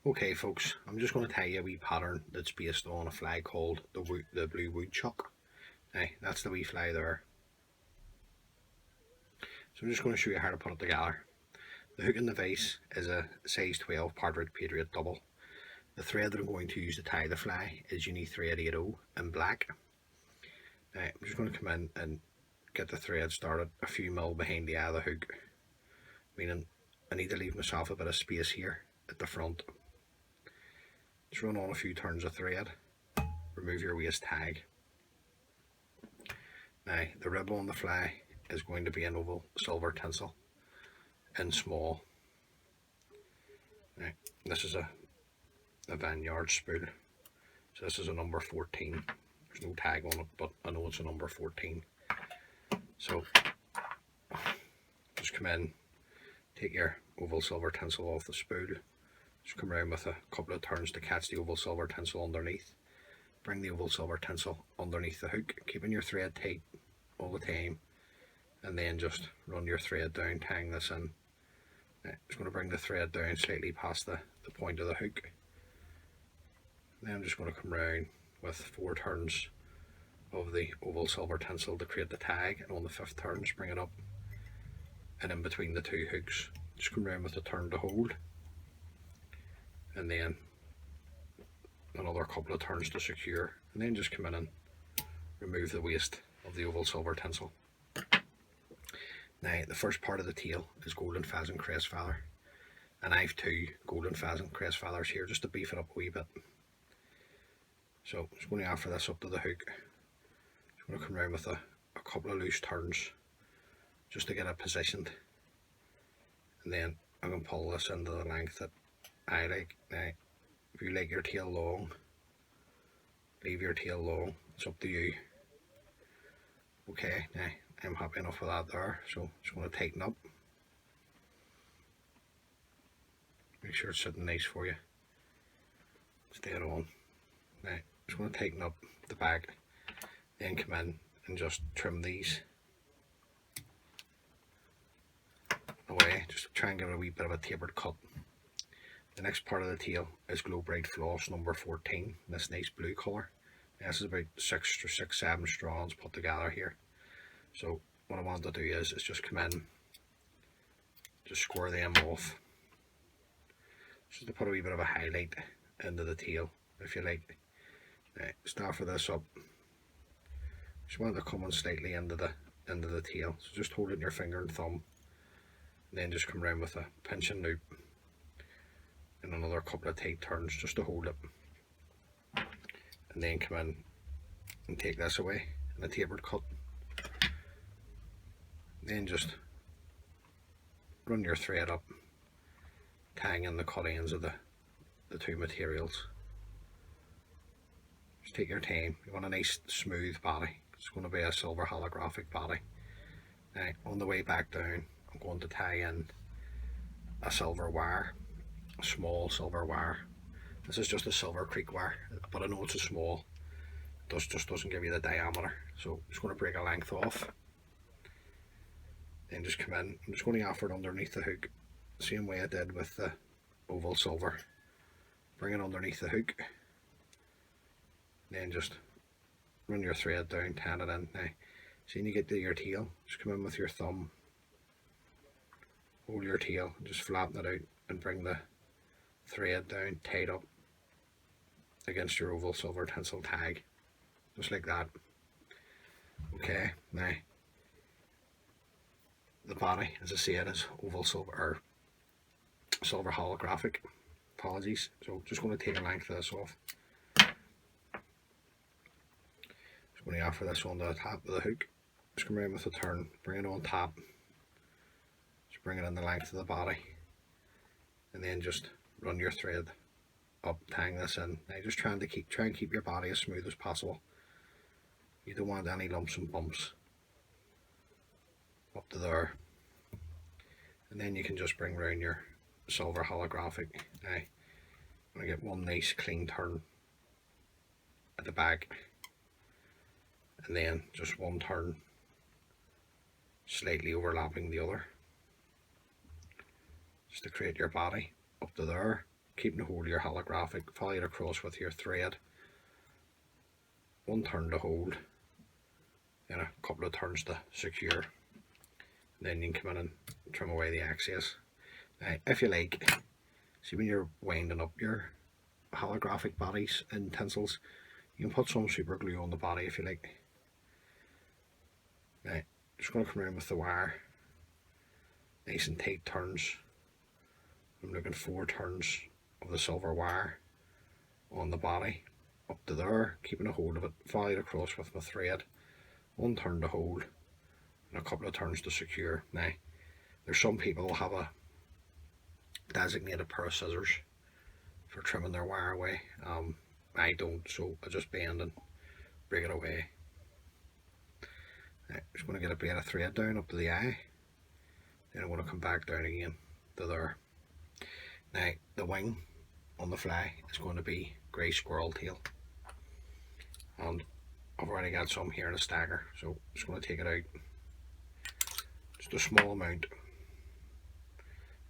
Okay folks, I'm just going to tell you a wee pattern that's based on a fly called the blue woodchuck. Now, that's the wee fly there. So I'm just going to show you how to put it together. The hook and the vise is a size 12 Partridge Patriot double. The thread that I'm going to use to tie the fly is Uni Thread 80 in black. Now, I'm just going to come in and get the thread started a few mil behind the eye of the hook, meaning I need to leave myself a bit of space here at the front. Just run on a few turns of thread, remove your waist tag. Now the rib on the fly is going to be an oval silver tinsel in small. Now this is a vineyard spool, so this is a number 14. There's no tag on it, but I know it's a number 14. So just come in, take your oval silver tinsel off the spool, just come around with a couple of turns to catch the oval silver tinsel underneath. Bring the oval silver tinsel underneath the hook, keeping your thread tight all the time, and then just run your thread down, tying this in. Now, just going to bring the thread down slightly past the point of the hook. Then I'm just going to come around with 4 turns of the oval silver tinsel to create the tag, and on the 5th turn just bring it up and in between the 2 hooks just come around with a turn to hold, and then another couple of turns to secure, and then just come in and remove the waist of the oval silver tinsel. Now the first part of the tail is golden pheasant crest feather, and I've 2 golden pheasant crest feathers here just to beef it up a wee bit. So I'm just going to offer this up to the hook. Just going to come around with a couple of loose turns just to get it positioned, and then I can pull this into the length that I like. Now if you like your tail long, leave your tail long, it's up to you. Okay, now I'm happy enough with that there, so just going to tighten up. Make sure it's sitting nice for you. Stay it on. Now just going to tighten up the back, then come in and just trim these away, just to try and give it a wee bit of a tapered cut. The next part of the tail is Glow Bright Floss number 14, this nice blue colour. This is about 6 or 7 strands put together here. So what I want to do is just come in, just square them off, just to put a wee bit of a highlight into the tail, if you like. Start for this up. Just want it to come in slightly into the tail. So just hold it in your finger and thumb, and then just come around with a pinch and loop, and another couple of tight turns just to hold it, and then come in and take this away in a tapered cut. Then just run your thread up, tying in the cut ends of the 2 materials. Just take your time. You want a nice smooth body. It's going to be a silver holographic body. Now on the way back down, I'm going to tie in a silver wire, a small silver wire. This is just a Silver Creek wire, but I know it's a small. It just doesn't give you the diameter, so I'm just going to break a length off. Then just come in. I'm just going to offer it underneath the hook, same way I did with the oval silver. Bring it underneath the hook, then just run your thread down, tan it in. Now, see when you get to your tail, just come in with your thumb, hold your tail, just flatten it out and bring the thread down, tied up against your oval silver tinsel tag, just like that. Okay, now the body, as I said, is oval silver, or silver holographic, apologies. So just going to take a length of this off. Just going to offer this on the top of the hook, just come around with a turn, bring it on top, just bring it in the length of the body, and then just run your thread up, tying this in. Now just try and keep your body as smooth as possible. You don't want any lumps and bumps up to there, and then you can just bring round your silver holographic. Now I'm going to get one nice clean turn at the back, and then just one turn slightly overlapping the other, just to create your body up to there. keeping hold of your holographic, follow it across with your thread, one turn to hold, then a couple of turns to secure, and then you can come in and trim away the excess. Now, if you like, see when you're winding up your holographic bodies and tinsels, you can put some super glue on the body if you like. Now, just going to come around with the wire, nice and tight turns. I'm looking 4 turns of the silver wire on the body up to there, keeping a hold of it, follow it across with my thread, one turn to hold and a couple of turns to secure. Now, there's some people who have a designated pair of scissors for trimming their wire away. I don't, so I just bend and break it away. Now, just going to get a bit of thread down up to the eye, then I'm going to come back down again to there. Now, the wing on the fly is going to be grey squirrel tail, and I've already got some here in a stacker, so I'm just going to take it out, just a small amount.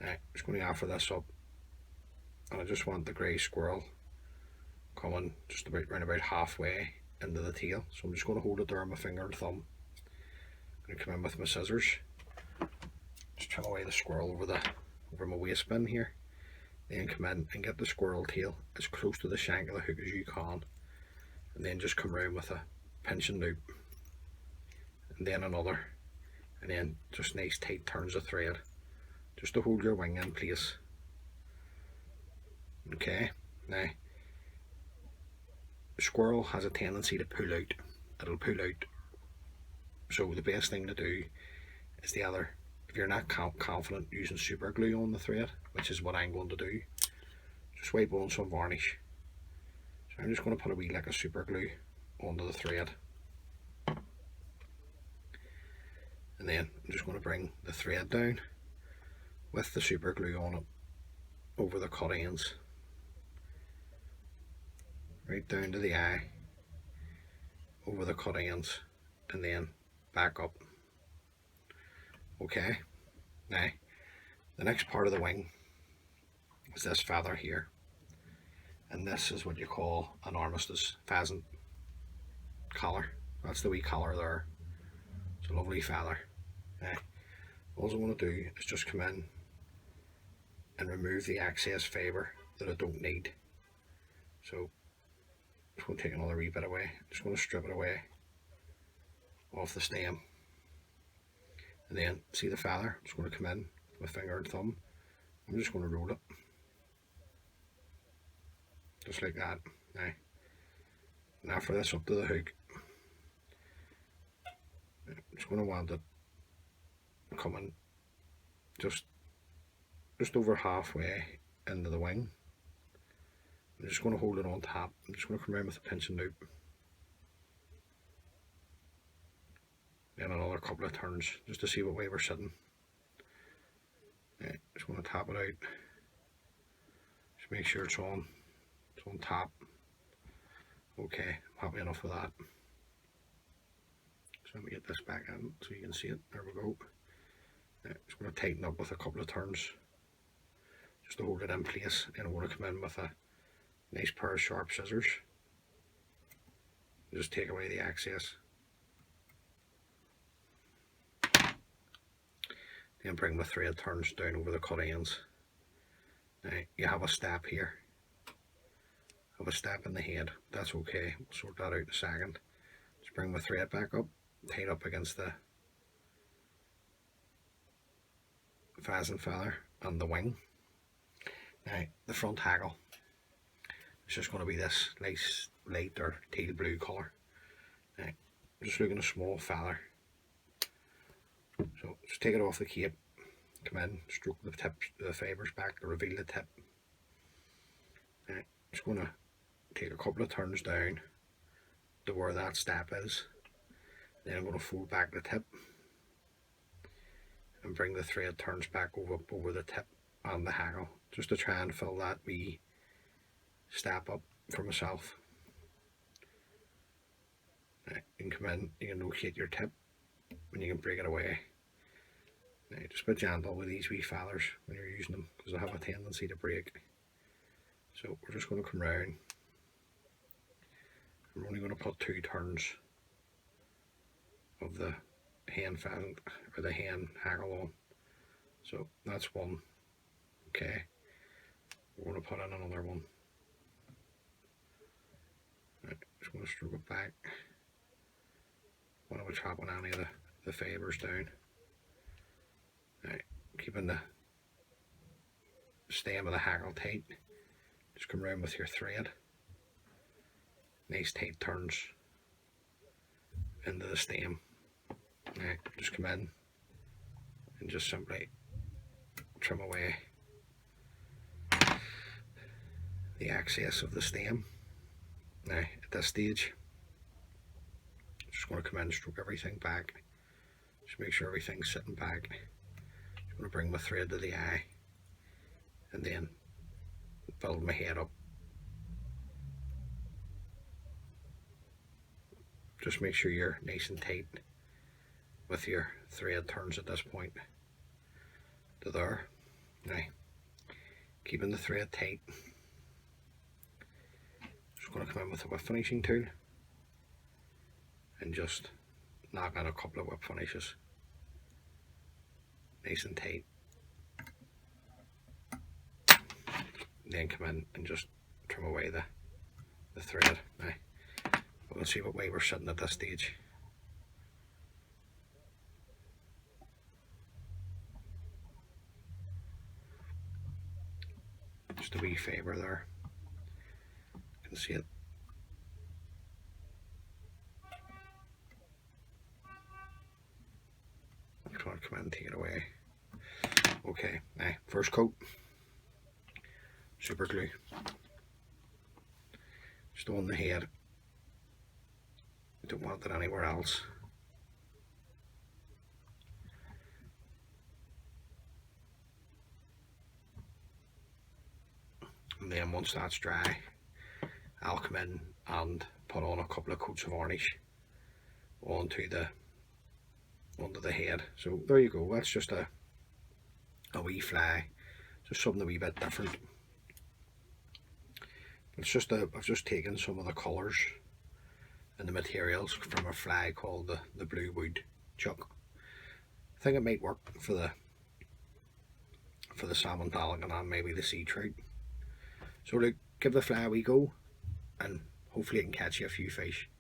Now, I'm just going to offer this up, and I just want the grey squirrel coming just about round about halfway into the tail, so I'm just going to hold it there on my finger and thumb. I'm going to come in with my scissors, just trim away the squirrel over my waist bin here, then come in and get the squirrel tail as close to the shank of the hook as you can, and then just come around with a pinching loop, and then another, and then just nice tight turns of thread just to hold your wing in place. Okay, now the squirrel has a tendency to pull out, it'll pull out, so the best thing to do is the other, if you're not confident using super glue on the thread, which is what I'm going to do, just wipe on some varnish. So I'm just going to put a wee lick of super glue onto the thread, and then I'm just going to bring the thread down with the super glue on it over the cut ends, right down to the eye, over the cut ends, and then back up. Okay, now the next part of the wing is this feather here, and this is what you call an armistice pheasant collar. That's the wee collar there. It's a lovely feather. Now, all I want to do is just come in and remove the excess fibre that I don't need. So I'm just going to take another wee bit away. Just going to strip it away off the stem, and then see the feather. I'm just going to come in with my finger and thumb. I'm just going to roll it just like that. Now for this up to the hook, I'm just going to want it coming just over halfway into the wing. I'm just going to hold it on top. I'm just going to come around with a pinching loop, then another couple of turns just to see what way we're sitting. Just want to tap it out, just make sure it's on top. Okay, I'm happy enough with that. So let me get this back in so you can see it. There we go. Just going to tighten up with a couple of turns just to hold it in place, and I want to come in with a nice pair of sharp scissors, just take away the excess, then bring the thread turns down over the cut ends. Now you have a step here, have a step in the head, that's okay, we'll sort that out in a second. Just bring my thread back up, tied up against the pheasant feather and the wing. Now the front haggle, it's just going to be this nice light or teal blue colour. Now I'm just looking at a small feather, so just take it off the cape, come in, stroke the tip, the fibres back to reveal the tip. Now I'm just going to take a couple of turns down to where that step is, then I'm going to fold back the tip and bring the thread turns back over the tip and the haggle, just to try and fill that wee step up for myself. Now, you can come in, you can locate your tip and you can break it away. Now, just be gentle with these wee feathers when you're using them, because they have a tendency to break. So we're just going to come round. I'm only going to put 2 turns of the hen pheasant or the hen haggle on. So that's one. Okay, we're going to put in another one. Right, just going to stroke it back. Want to chopping any of the fibres down. Right, keeping the stem of the haggle tight. Just come around with your thread. Nice tight turns into the stem. Right, just come in and just simply trim away the excess of the stem. Now at this stage, just going to come in and stroke everything back. Just make sure everything's sitting back. Just going to bring my thread to the eye and then build my head up. Just make sure you're nice and tight with your thread turns at this point to there. Now, keeping the thread tight, just going to come in with a whip finishing tool and just knock out a couple of whip finishes, nice and tight. Then come in and just trim away the thread. Now, we'll see what way we're sitting at this stage. Just a wee fibre there. You can see it. I'm trying to come in and take it away. Okay, now first coat. Super glue. Just on the head. Don't want it anywhere else. And then once that's dry, I'll come in and put on a couple of coats of varnish onto the head. So there you go. That's just a wee fly, just something a wee bit different. It's just I've just taken some of the colours and the materials from a fly called the blue Woodchuck. I think it might work for the salmon pelican and maybe the sea trout. So look, give the fly a wee go and hopefully it can catch you a few fish.